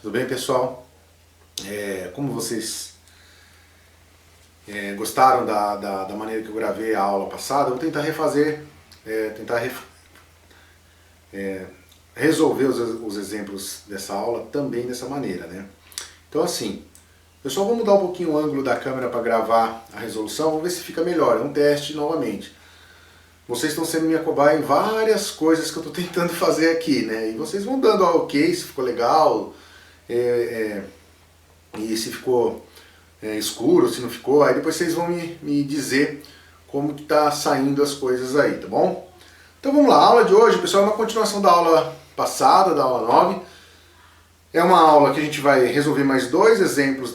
Tudo bem, pessoal? Como vocês gostaram da maneira que eu gravei a aula passada, eu vou tentar refazer, resolver os exemplos dessa aula também dessa maneira, né? Então assim, eu só vou mudar um pouquinho o ângulo da câmera para gravar a resolução, vamos ver se fica melhor, é um teste novamente. Vocês estão sendo minha cobaia em várias coisas que eu estou tentando fazer aqui, né? E vocês vão dando ok, se ficou legal, e se ficou escuro, se não ficou, aí depois vocês vão me dizer como que tá saindo as coisas aí, tá bom? Então vamos lá, a aula de hoje, pessoal, é uma continuação da aula passada, da aula 9. É uma aula que a gente vai resolver mais dois exemplos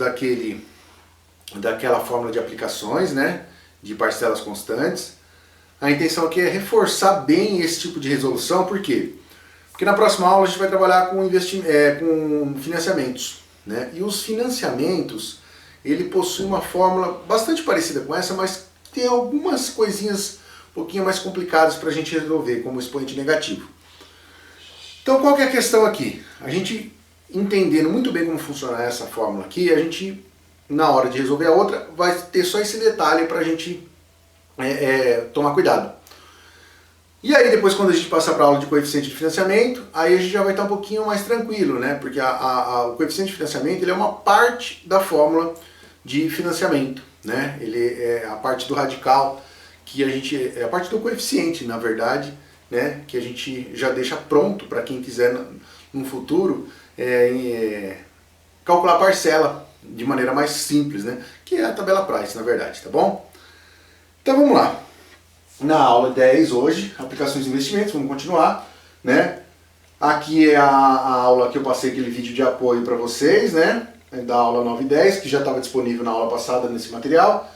daquela fórmula de aplicações, né? De parcelas constantes. A intenção aqui é reforçar bem esse tipo de resolução, por quê? Porque na próxima aula a gente vai trabalhar com financiamentos, né? E os financiamentos, ele possui uma fórmula bastante parecida com essa, mas tem algumas coisinhas um pouquinho mais complicadas para a gente resolver, como o expoente negativo. Então qual que é a questão aqui? A gente entendendo muito bem como funciona essa fórmula aqui, a gente, na hora de resolver a outra, vai ter só esse detalhe para a gente tomar cuidado. E aí depois, quando a gente passar para a aula de coeficiente de financiamento, aí a gente já vai estar um pouquinho mais tranquilo, né? Porque o coeficiente de financiamento, ele é uma parte da fórmula de financiamento, né? Ele é a parte do radical, que a gente, é a parte do coeficiente, na verdade, né? Que a gente já deixa pronto para quem quiser no futuro calcular a parcela de maneira mais simples, né? Que é a tabela Price, na verdade, tá bom? Então vamos lá. Na aula 10 hoje, aplicações de investimentos, vamos continuar, né? Aqui é a aula que eu passei aquele vídeo de apoio para vocês, né? Da aula 9 e 10, que já estava disponível na aula passada nesse material.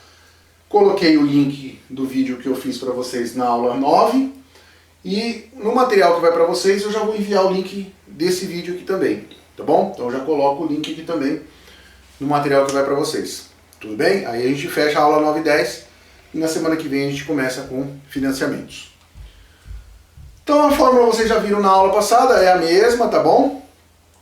Coloquei o link do vídeo que eu fiz para vocês na aula 9. E no material que vai para vocês eu já vou enviar o link desse vídeo aqui também, tá bom? Então eu já coloco o link aqui também no material que vai para vocês. Tudo bem? Aí a gente fecha a aula 9 e 10. E na semana que vem a gente começa com financiamentos. Então a fórmula vocês já viram na aula passada, é a mesma, tá bom?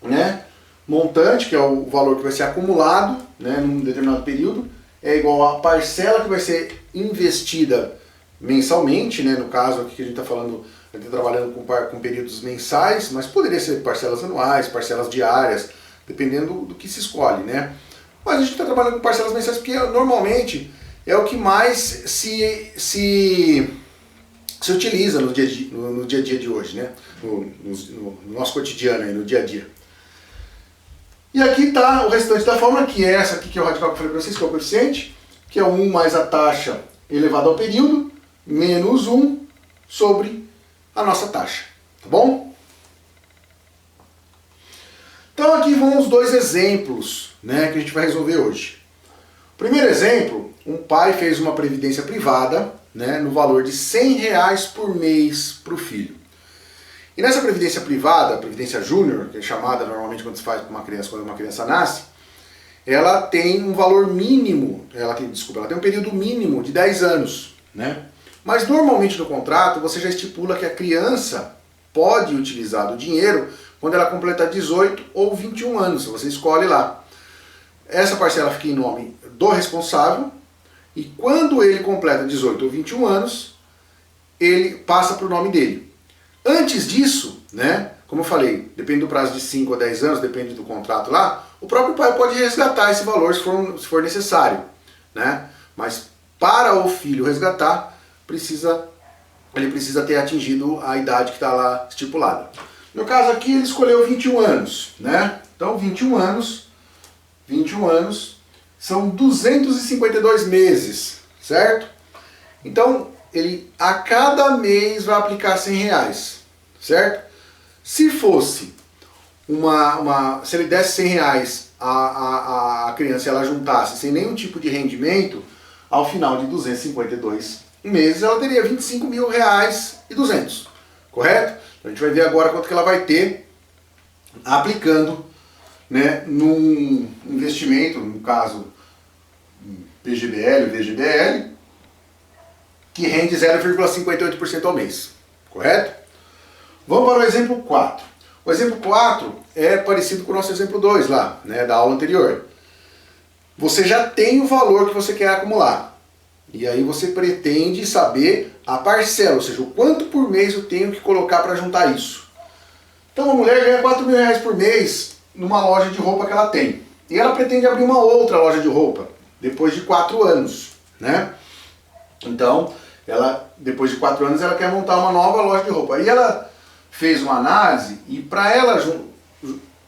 Né? Montante, que é o valor que vai ser acumulado, né, num determinado período, é igual à parcela que vai ser investida mensalmente, né? No caso aqui que a gente está falando, a gente está trabalhando com períodos mensais, mas poderia ser parcelas anuais, parcelas diárias, dependendo do que se escolhe, né? Mas a gente está trabalhando com parcelas mensais porque normalmente é o que mais se utiliza no dia a dia de hoje, né? No nosso cotidiano, no dia a dia. E aqui está o restante da fórmula, que é essa aqui, que é o radical que eu falei para vocês, que é o coeficiente, que é 1 mais a taxa elevado ao período, menos 1 sobre a nossa taxa, tá bom? Então aqui vão os dois exemplos, né, que a gente vai resolver hoje. Primeiro exemplo, um pai fez uma previdência privada, né, no valor de R$100 por mês para o filho. E nessa previdência privada, a previdência júnior, que é chamada normalmente quando se faz para uma criança, quando uma criança nasce, ela tem um valor mínimo, ela tem um período mínimo de 10 anos, né? Mas normalmente no contrato você já estipula que a criança pode utilizar do dinheiro quando ela completar 18 ou 21 anos, você escolhe lá. Essa parcela fica em nome do responsável e quando ele completa 18 ou 21 anos, ele passa para o nome dele. Antes disso, né, como eu falei, depende do prazo de 5 a 10 anos, depende do contrato lá, o próprio pai pode resgatar esse valor se for necessário, né? Mas para o filho resgatar, ele precisa ter atingido a idade que está lá estipulada. No caso aqui ele escolheu 21 anos, né? Então 21 anos são 252 meses, certo? Então ele a cada mês vai aplicar R$100, certo? Se fosse se ele desse R$100 a criança e ela juntasse sem nenhum tipo de rendimento, ao final de 252 meses ela teria R$25.200, correto? Então a gente vai ver agora quanto que ela vai ter aplicando, né, num investimento, no caso PGBL, VGBL, que rende 0,58% ao mês, correto? Vamos para o exemplo 4. O exemplo 4 é parecido com o nosso exemplo 2 lá, né, da aula anterior. Você já tem o valor que você quer acumular. E aí você pretende saber a parcela, ou seja, o quanto por mês eu tenho que colocar para juntar isso. Então uma mulher ganha 4 mil reais por mês numa loja de roupa que ela tem. E ela pretende abrir uma outra loja de roupa, depois de 4 anos, né? Então, depois de 4 anos, ela quer montar uma nova loja de roupa. Aí ela fez uma análise e para ela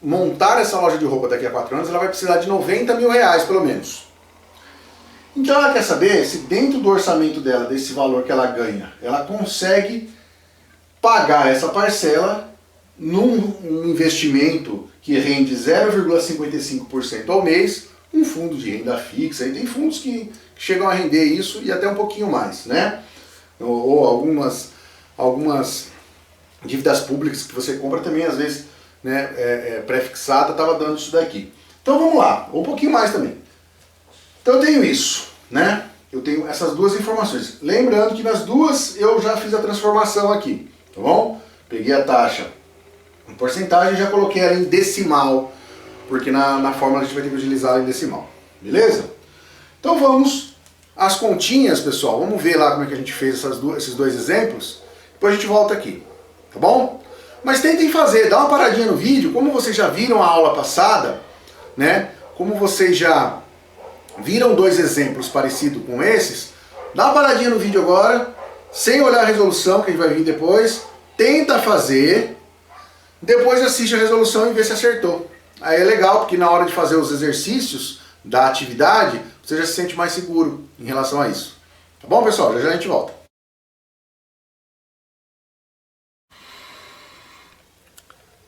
montar essa loja de roupa daqui a 4 anos, ela vai precisar de 90 mil reais pelo menos. Então ela quer saber se dentro do orçamento dela, desse valor que ela ganha, ela consegue pagar essa parcela num investimento que rende 0,55% ao mês, um fundo de renda fixa. E tem fundos que chegam a render isso e até um pouquinho mais, né? Ou algumas dívidas públicas que você compra também, às vezes, né, pré-fixada, estava dando isso daqui. Então vamos lá, ou um pouquinho mais também. Então eu tenho isso, né? Eu tenho essas duas informações. Lembrando que nas duas eu já fiz a transformação aqui, tá bom? Peguei a taxa em porcentagem e já coloquei ela em decimal, porque na fórmula a gente vai ter que utilizar ela em decimal, beleza? Então vamos às continhas, pessoal. Vamos ver lá como é que a gente fez esses dois exemplos. Depois a gente volta aqui, tá bom? Mas tentem fazer, dá uma paradinha no vídeo, como vocês já viram a aula passada, né? Como vocês já viram dois exemplos parecidos com esses, dá uma paradinha no vídeo agora, sem olhar a resolução que a gente vai vir depois, tenta fazer, depois assiste a resolução e vê se acertou. Aí é legal, porque na hora de fazer os exercícios da atividade, você já se sente mais seguro em relação a isso. Tá bom, pessoal? Já já a gente volta.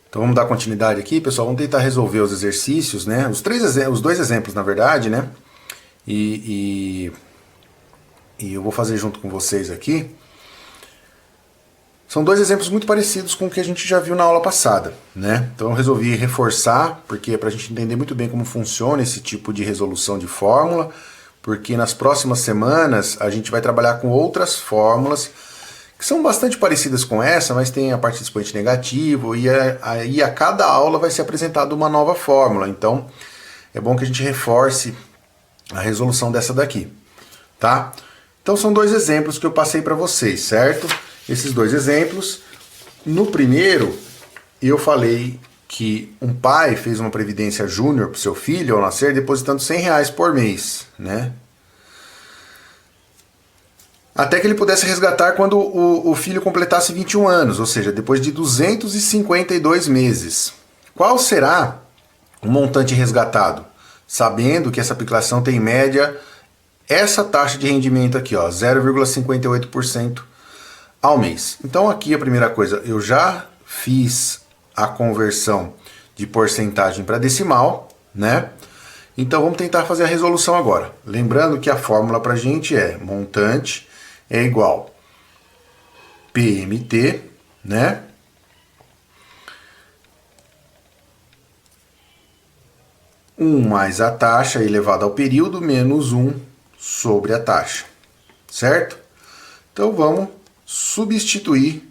Então vamos dar continuidade aqui, pessoal. Vamos tentar resolver os exercícios, né? Os dois exemplos, na verdade, né? E eu vou fazer junto com vocês aqui. São dois exemplos muito parecidos com o que a gente já viu na aula passada, né? Então eu resolvi reforçar, porque é para a gente entender muito bem como funciona esse tipo de resolução de fórmula, porque nas próximas semanas a gente vai trabalhar com outras fórmulas que são bastante parecidas com essa, mas tem a parte de expoente negativo, e aí a cada aula vai ser apresentada uma nova fórmula. Então é bom que a gente reforce a resolução dessa daqui, tá? Então são dois exemplos que eu passei para vocês, certo? Esses dois exemplos. No primeiro, eu falei que um pai fez uma previdência júnior para o seu filho ao nascer, depositando 100 reais por mês, né? Até que ele pudesse resgatar quando o filho completasse 21 anos, ou seja, depois de 252 meses. Qual será o montante resgatado? Sabendo que essa aplicação tem em média essa taxa de rendimento aqui, ó, 0,58% ao mês. Então aqui a primeira coisa, eu já fiz a conversão de porcentagem para decimal, né? Então vamos tentar fazer a resolução agora. Lembrando que a fórmula para a gente é montante é igual PMT, né? Mais a taxa elevado ao período menos 1 sobre a taxa, certo? Então vamos substituir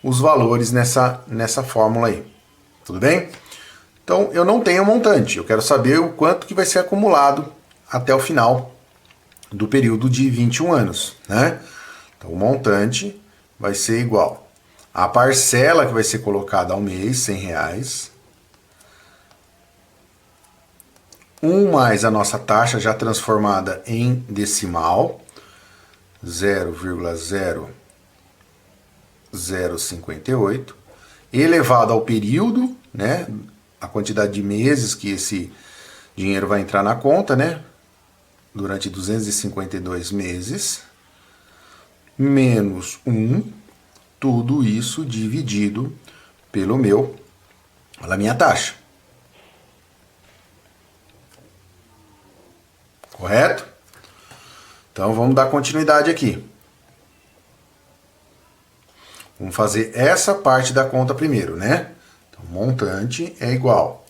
os valores nessa fórmula aí, tudo bem? Então eu não tenho montante, eu quero saber o quanto que vai ser acumulado até o final do período de 21 anos, né? Então o montante vai ser igual a parcela que vai ser colocada ao mês, 100 reais, mais a nossa taxa já transformada em decimal, 0,0058, elevado ao período, né, a quantidade de meses que esse dinheiro vai entrar na conta, né, durante 252 meses, menos 1, tudo isso dividido pela minha taxa. Correto? Então vamos dar continuidade aqui. Vamos fazer essa parte da conta primeiro, né? Então, montante é igual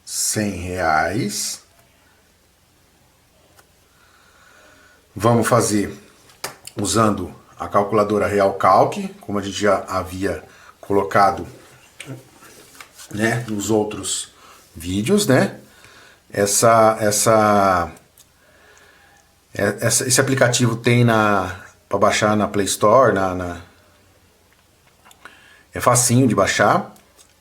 100 reais. Vamos fazer usando a calculadora Real Calc, como a gente já havia colocado né, nos outros vídeos, né? Esse aplicativo tem para baixar na Play Store, é facinho de baixar.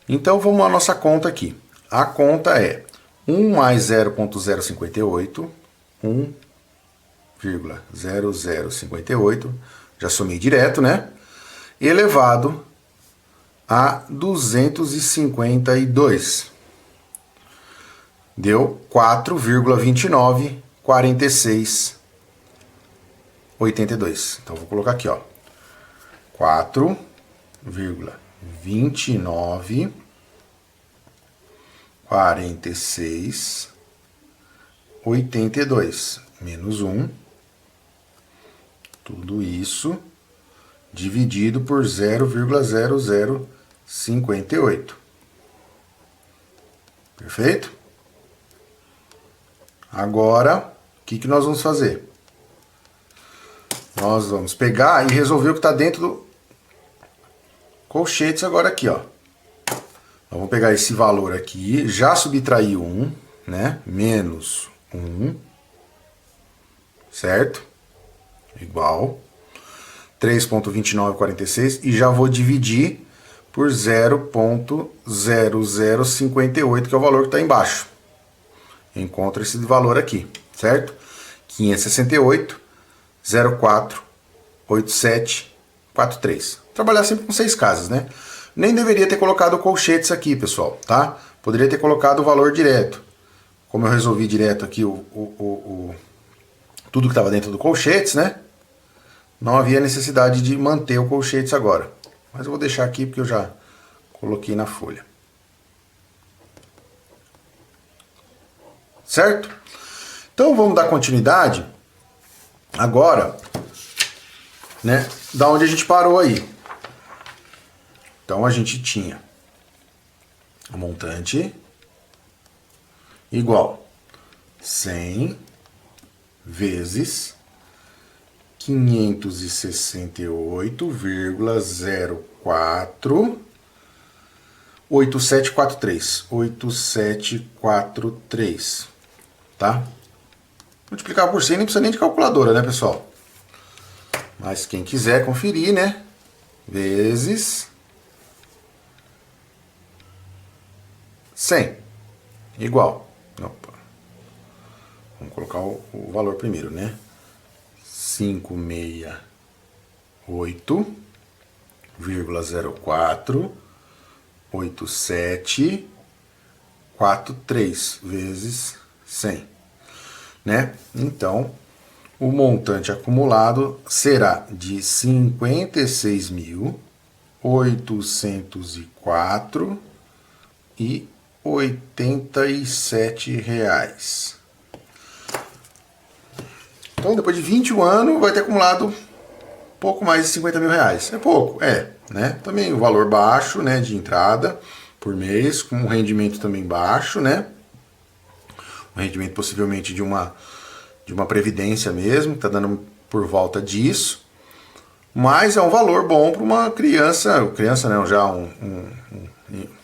Então vamos à nossa conta aqui. A conta é 1 mais 0.058, 1,0058, já somei direto, né? Elevado a 252. Deu 4,2946,82. Então vou colocar aqui, ó. 4,2946,82 menos 1. Tudo isso dividido por 0,0058. Perfeito? Agora, o que nós vamos fazer? Nós vamos pegar e resolver o que está dentro do colchetes agora aqui, ó. Nós vamos pegar esse valor aqui, já subtrair 1, né? Menos 1, certo? Igual 3,2946 e já vou dividir por 0,0058, que é o valor que está embaixo. Encontro esse valor aqui, certo? 568,048743. Trabalhar sempre com 6 casas, né? Nem deveria ter colocado colchetes aqui, pessoal, tá? Poderia ter colocado o valor direto. Como eu resolvi direto aqui tudo que estava dentro do colchetes, né? Não havia necessidade de manter o colchetes agora. Mas eu vou deixar aqui porque eu já coloquei na folha. Certo? Então vamos dar continuidade agora, né? Da onde a gente parou aí. Então a gente tinha o montante igual 100 vezes 568,048743. Tá? Multiplicar por 100 não precisa nem de calculadora, né, pessoal? Mas quem quiser conferir, né? Vezes 100 igual. Opa. Vamos colocar o valor primeiro, né? 568,048743 vezes 100, né? Então, o montante acumulado será de R$ 56.804,87. Então, depois de 21 anos, vai ter acumulado pouco mais de 50 mil reais. É pouco, né? Também o valor baixo, né, de entrada por mês, com um rendimento também baixo, né? Um rendimento possivelmente de uma previdência mesmo, tá dando por volta disso. Mas é um valor bom para uma criança não, já no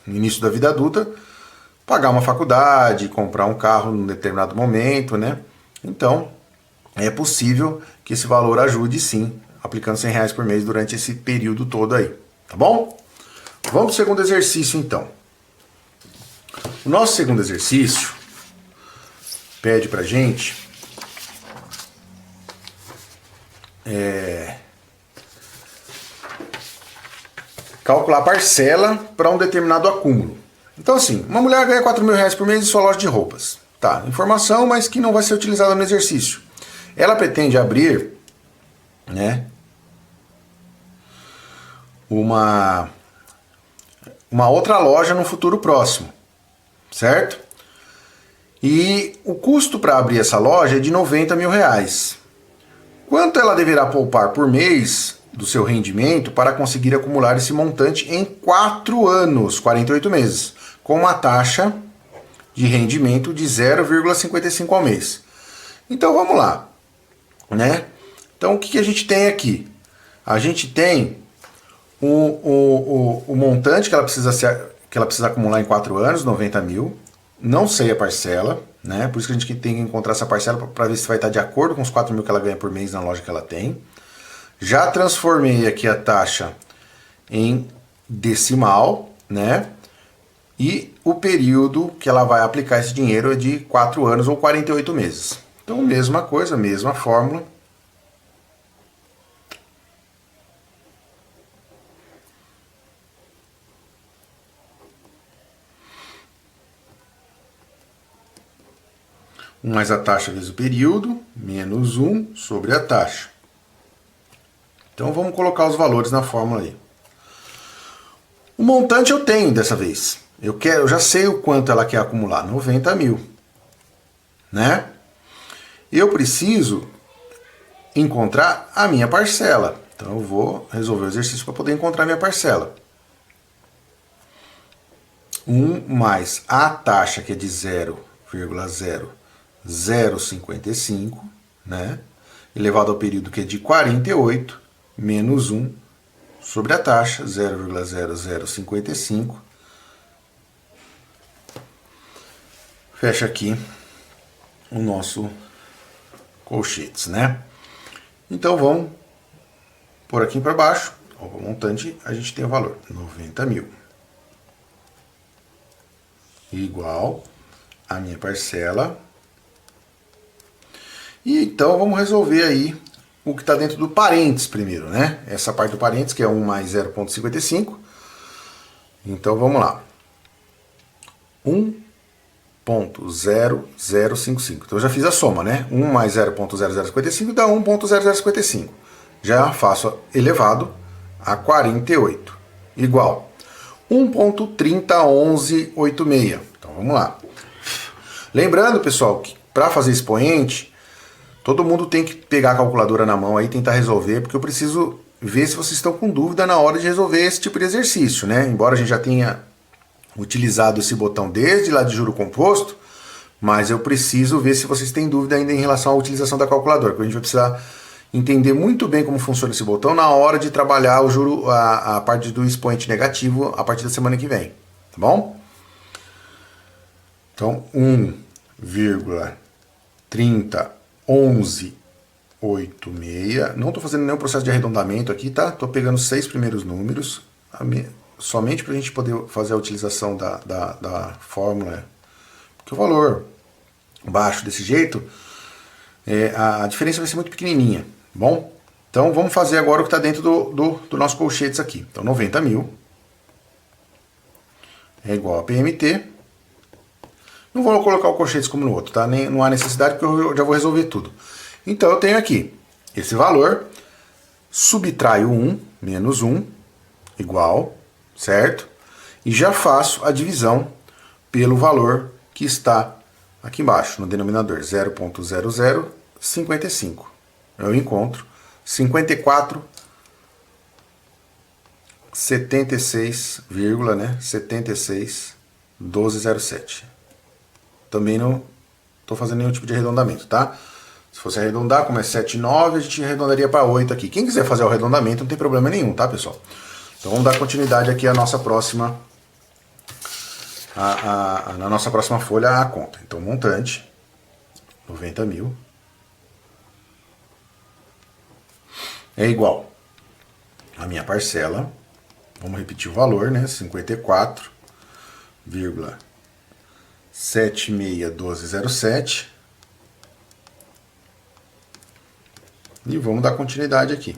início da vida adulta, pagar uma faculdade, comprar um carro num determinado momento, né? Então, é possível que esse valor ajude sim, aplicando R$100 por mês durante esse período todo aí, tá bom? Vamos para o segundo exercício então. O nosso segundo exercício pede pra gente calcular a parcela para um determinado acúmulo. Então assim, uma mulher ganha R$4.000 por mês em sua loja de roupas. Tá, informação, mas que não vai ser utilizada no exercício. Ela pretende abrir, né, uma outra loja no futuro próximo, certo? E o custo para abrir essa loja é de R$90 mil. Quanto ela deverá poupar por mês do seu rendimento para conseguir acumular esse montante em 4 anos, 48 meses, com uma taxa de rendimento de 0,55 ao mês? Então vamos lá, né? Então o que a gente tem aqui? A gente tem o montante que ela precisa que ela precisa acumular em 4 anos, 90 mil. Não sei a parcela, né? Por isso que a gente tem que encontrar essa parcela para ver se vai estar de acordo com os 4 mil que ela ganha por mês na loja que ela tem. Já transformei aqui a taxa em decimal, né? E o período que ela vai aplicar esse dinheiro é de 4 anos ou 48 meses. Então, mesma coisa, mesma fórmula. Mais a taxa vezes o período, menos 1 sobre a taxa. Então vamos colocar os valores na fórmula aí. O montante eu tenho dessa vez. Eu já sei o quanto ela quer acumular, 90 mil. Né? Eu preciso encontrar a minha parcela. Então eu vou resolver o exercício para poder encontrar a minha parcela. 1 mais a taxa, que é de 0,0055, né? Elevado ao período, que é de 48, menos 1 sobre a taxa, 0,0055. Fecha aqui o nosso colchetes, né? Então vamos por aqui para baixo. O montante, a gente tem o valor 90 mil. Igual a minha parcela. E então vamos resolver aí o que está dentro do parênteses primeiro, né? Essa parte do parênteses, que é 1 mais 0,55. Então vamos lá. 1,0055. Então eu já fiz a soma, né? 1 mais 0,0055 dá 1,0055. Já faço elevado a 48. Igual 1,301186. Então vamos lá. Lembrando, pessoal, que para fazer expoente, todo mundo tem que pegar a calculadora na mão aí e tentar resolver, porque eu preciso ver se vocês estão com dúvida na hora de resolver esse tipo de exercício, né? Embora a gente já tenha utilizado esse botão desde lá de juro composto, mas eu preciso ver se vocês têm dúvida ainda em relação à utilização da calculadora, porque a gente vai precisar entender muito bem como funciona esse botão na hora de trabalhar o juro, a parte do expoente negativo a partir da semana que vem, tá bom? Então, 1,301186. Não estou fazendo nenhum processo de arredondamento aqui, tá? Estou pegando os 6 primeiros números, somente para a gente poder fazer a utilização da fórmula. Porque o valor baixo desse jeito, a diferença vai ser muito pequenininha, bom? Então vamos fazer agora o que está dentro do nosso colchetes aqui. Então 90 mil é igual a PMT. Não vou colocar o colchetes como no outro, tá? Não há necessidade, porque eu já vou resolver tudo. Então eu tenho aqui esse valor, subtraio 1 menos 1, igual, certo? E já faço a divisão pelo valor que está aqui embaixo, no denominador, 0,0055. Eu encontro 54,76,1207. Também não estou fazendo nenhum tipo de arredondamento, tá? Se fosse arredondar, como é 7,9, a gente arredondaria para 8 aqui. Quem quiser fazer o arredondamento, não tem problema nenhum, tá, pessoal? Então vamos dar continuidade aqui à nossa próxima, na nossa próxima folha, a conta. Então montante, 90 mil, é igual a minha parcela, vamos repetir o valor, né? 54,761207. E vamos dar continuidade aqui.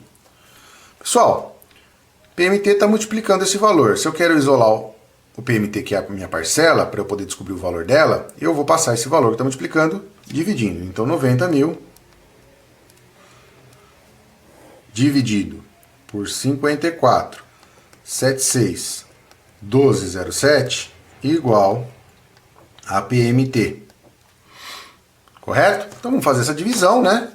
Pessoal, PMT está multiplicando esse valor. Se eu quero isolar o PMT, que é a minha parcela, para eu poder descobrir o valor dela, eu vou passar esse valor que está multiplicando, dividindo. Então 90 mil dividido por 54,761207 igual a PMT. Correto? Então vamos fazer essa divisão, né?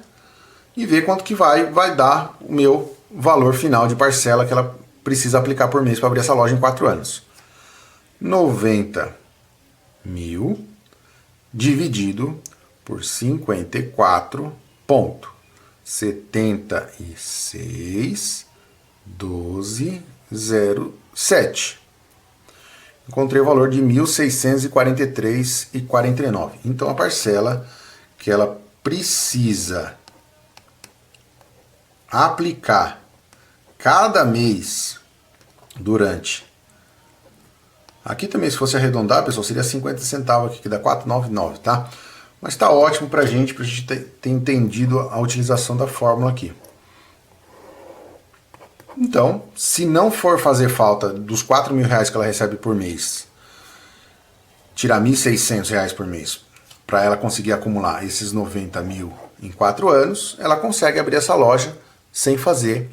E ver quanto que vai dar o meu valor final de parcela que ela precisa aplicar por mês para abrir essa loja em 4 anos. 90 mil dividido por 54,761207. encontrei o valor de R$ 1.643,49. Então a parcela que ela precisa aplicar cada mês durante... Aqui também, se fosse arredondar, pessoal, seria 50 centavos aqui, que dá 4,99, tá? Mas tá ótimo pra gente ter entendido a utilização da fórmula aqui. Então, se não for fazer falta dos R$ 4.000 que ela recebe por mês, tirar R$ 1.600 por mês, para ela conseguir acumular esses 90 mil em 4 anos, ela consegue abrir essa loja sem fazer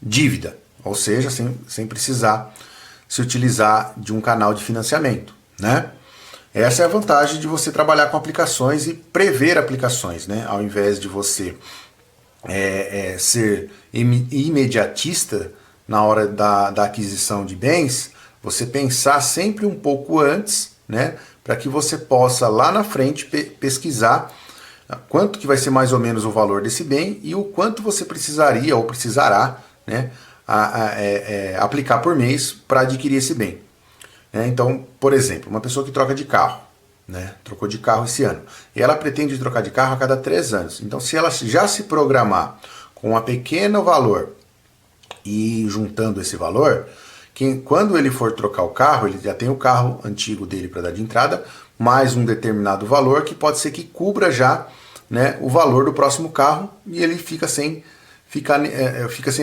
dívida, ou seja, sem precisar se utilizar de um canal de financiamento, né? Essa é a vantagem de você trabalhar com aplicações e prever aplicações, né? Ao invés de você ser imediatista na hora da aquisição de bens, você pensar sempre um pouco antes, né? Para que você possa lá na frente pesquisar quanto que vai ser mais ou menos o valor desse bem e o quanto você precisaria ou precisará, né? Aplicar por mês para adquirir esse bem. Então, por exemplo, uma pessoa que troca de carro, né, trocou de carro esse ano, e ela pretende trocar de carro a cada 3 anos. Então, se ela já se programar com um pequeno valor e juntando esse valor, quando ele for trocar o carro, ele já tem o carro antigo dele para dar de entrada, mais um determinado valor que pode ser que cubra já, né, o valor do próximo carro e ele fica sem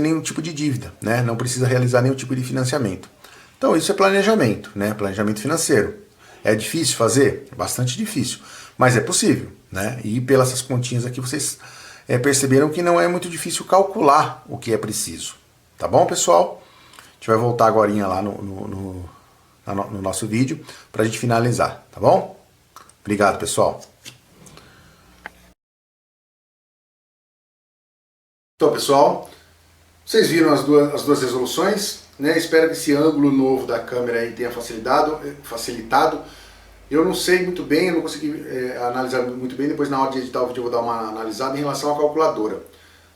nenhum tipo de dívida, né, não precisa realizar nenhum tipo de financiamento. Então isso é planejamento, né? Planejamento financeiro. É difícil fazer? É bastante difícil, mas é possível, né? E pelas continhas aqui vocês perceberam que não é muito difícil calcular o que é preciso. Tá bom, pessoal? A gente vai voltar agora lá no nosso vídeo para a gente finalizar, tá bom? Obrigado, pessoal. Então, pessoal, vocês viram as duas resoluções, né? Espero que esse ângulo novo da câmera aí tenha facilitado. Eu não sei muito bem, eu não consegui analisar muito bem, depois na hora de editar o vídeo eu vou dar uma analisada em relação à calculadora.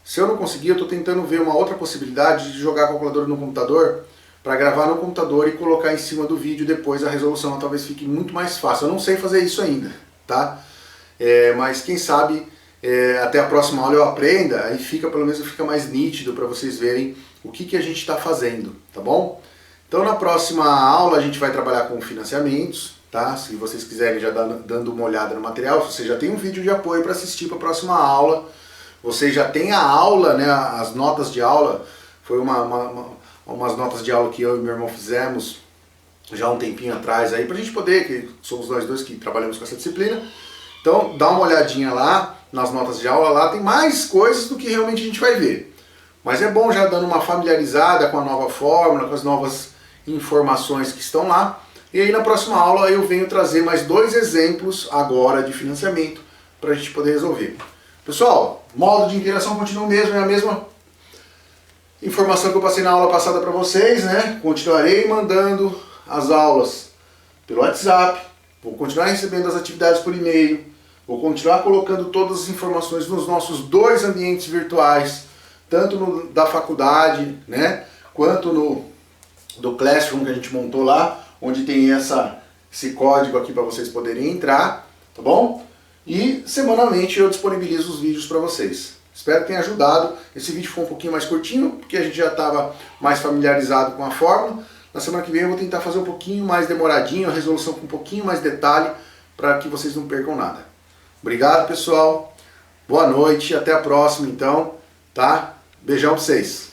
Se eu não conseguir, eu estou tentando ver uma outra possibilidade de jogar a calculadora no computador, para gravar no computador e colocar em cima do vídeo depois a resolução, talvez fique muito mais fácil. Eu não sei fazer isso ainda, tá? Mas quem sabe até a próxima aula eu aprenda, aí pelo menos fica mais nítido para vocês verem o que a gente está fazendo, tá bom? Então na próxima aula a gente vai trabalhar com financiamentos, tá? Se vocês quiserem já dando uma olhada no material, você já tem um vídeo de apoio para assistir para a próxima aula, você já tem a aula, né, as notas de aula, foi umas notas de aula que eu e meu irmão fizemos já há um tempinho atrás aí, pra gente poder, que somos nós dois que trabalhamos com essa disciplina. Então dá uma olhadinha lá nas notas de aula, lá tem mais coisas do que realmente a gente vai ver. Mas é bom já dando uma familiarizada com a nova fórmula, com as novas informações que estão lá. E aí na próxima aula eu venho trazer mais 2 exemplos agora de financiamento para a gente poder resolver. Pessoal, modo de interação continua o mesmo, é a mesma informação que eu passei na aula passada para vocês, né? Continuarei mandando as aulas pelo WhatsApp, vou continuar recebendo as atividades por e-mail, vou continuar colocando todas as informações nos nossos 2 ambientes virtuais, tanto da faculdade, né, quanto do Classroom que a gente montou lá, onde tem esse código aqui para vocês poderem entrar, tá bom? E semanalmente eu disponibilizo os vídeos para vocês. Espero que tenha ajudado. Esse vídeo foi um pouquinho mais curtinho, porque a gente já estava mais familiarizado com a fórmula. Na semana que vem eu vou tentar fazer um pouquinho mais demoradinho, a resolução com um pouquinho mais detalhe, para que vocês não percam nada. Obrigado, pessoal. Boa noite, até a próxima então, tá? Beijão pra vocês.